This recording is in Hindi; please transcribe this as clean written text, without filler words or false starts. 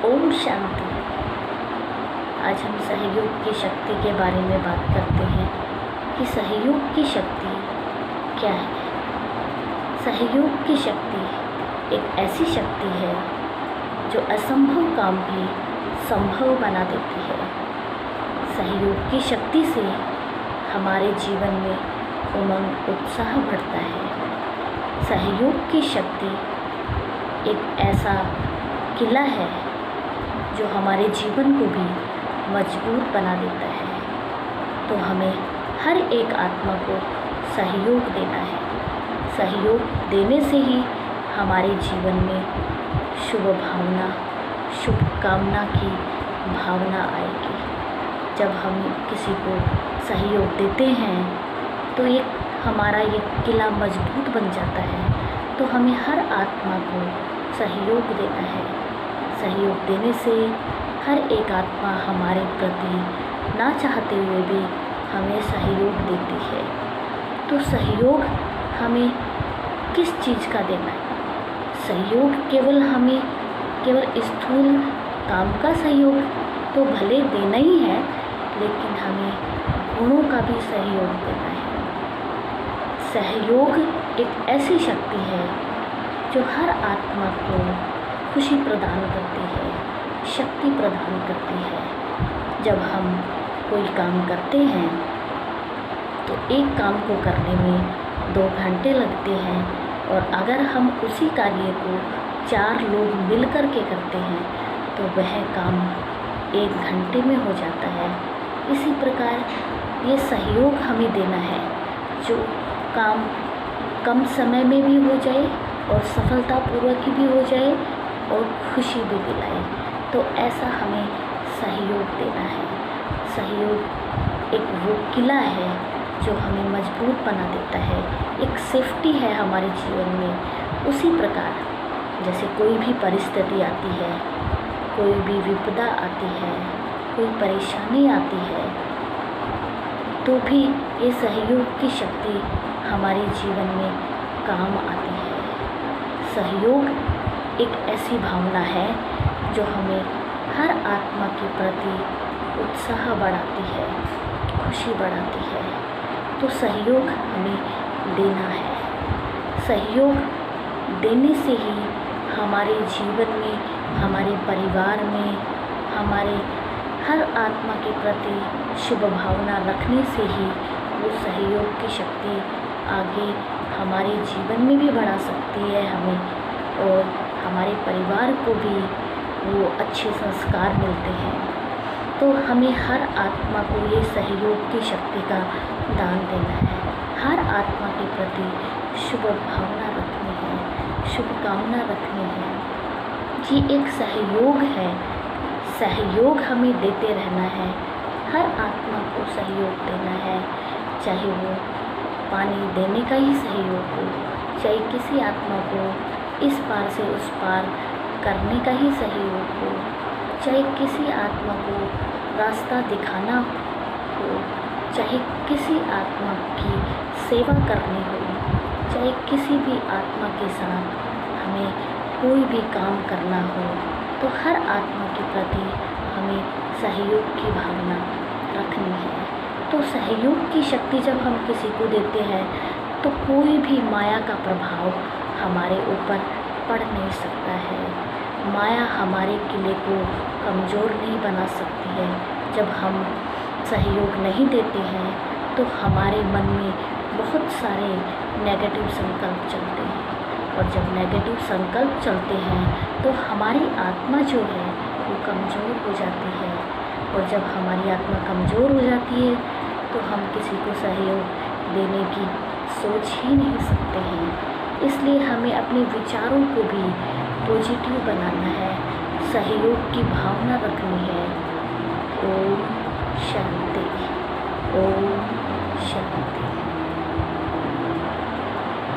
ओम शांति। आज हम सहयोग की शक्ति के बारे में बात करते हैं कि सहयोग की शक्ति क्या है। सहयोग की शक्ति एक ऐसी शक्ति है जो असंभव काम भी संभव बना देती है। सहयोग की शक्ति से हमारे जीवन में उमंग उत्साह बढ़ता है। सहयोग की शक्ति एक ऐसा किला है जो हमारे जीवन को भी मजबूत बना देता है। तो हमें हर एक आत्मा को सहयोग देना है। सहयोग देने से ही हमारे जीवन में शुभ भावना, शुभकामना की भावना आएगी। जब हम किसी को सहयोग देते हैं तो हमारा ये किला मजबूत बन जाता है। तो हमें हर आत्मा को सहयोग देना है। सहयोग देने से हर एक आत्मा हमारे प्रति ना चाहते हुए भी हमें सहयोग देती है। तो सहयोग हमें किस चीज़ का देना है? सहयोग केवल स्थूल काम का सहयोग तो भले देना ही है, लेकिन हमें गुणों का भी सहयोग देना है। सहयोग एक ऐसी शक्ति है जो हर आत्मा को खुशी प्रदान करती है, शक्ति प्रदान करती है। जब हम कोई काम करते हैं तो एक काम को करने में 2 घंटे लगते हैं, और अगर हम उसी कार्य को 4 लोग मिल कर के करते हैं तो वह काम 1 घंटे में हो जाता है। इसी प्रकार ये सहयोग हमें देना है जो काम कम समय में भी हो जाए और सफलतापूर्वक भी हो जाए और खुशी भी दिलाए। तो ऐसा हमें सहयोग देना है। सहयोग एक वो किला है जो हमें मजबूत बना देता है, एक सेफ्टी है हमारे जीवन में। उसी प्रकार जैसे कोई भी परिस्थिति आती है, कोई भी विपदा आती है, कोई परेशानी आती है, तो भी ये सहयोग की शक्ति हमारे जीवन में काम आती है। सहयोग एक ऐसी भावना है जो हमें हर आत्मा के प्रति उत्साह बढ़ाती है, खुशी बढ़ाती है। तो सहयोग हमें देना है। सहयोग देने से ही हमारे जीवन में, हमारे परिवार में, हमारे हर आत्मा के प्रति शुभ भावना रखने से ही वो सहयोग की शक्ति आगे हमारे जीवन में भी बढ़ा सकती है हमें, और हमारे परिवार को भी वो अच्छे संस्कार मिलते हैं। तो हमें हर आत्मा को ये सहयोग की शक्ति का दान देना है। हर आत्मा के प्रति शुभ भावना रखनी है, शुभकामना रखनी है। ये एक सहयोग है। सहयोग हमें देते रहना है। हर आत्मा को सहयोग देना है, चाहे वो पानी देने का ही सहयोग हो, चाहे किसी आत्मा को इस पार से उस पार करने का ही सहयोग हो, चाहे किसी आत्मा को रास्ता दिखाना हो, चाहे किसी आत्मा की सेवा करनी हो, चाहे किसी भी आत्मा के साथ हमें कोई भी काम करना हो, तो हर आत्मा के प्रति हमें सहयोग की भावना रखनी है। तो सहयोग की शक्ति जब हम किसी को देते हैं तो कोई भी माया का प्रभाव हमारे ऊपर पड़ नहीं सकता है। माया हमारे किले को कमज़ोर नहीं बना सकती है। जब हम सहयोग नहीं देते हैं तो हमारे मन में बहुत सारे नेगेटिव संकल्प चलते हैं, और जब नेगेटिव संकल्प चलते हैं तो हमारी आत्मा जो है वो कमज़ोर हो जाती है, और जब हमारी आत्मा कमज़ोर हो जाती है तो हम किसी को सहयोग देने की सोच ही नहीं सकते हैं। इसलिए हमें अपने विचारों को भी पॉजिटिव बनाना है, सहयोग की भावना रखनी है। ओम शांति। ओम शांति।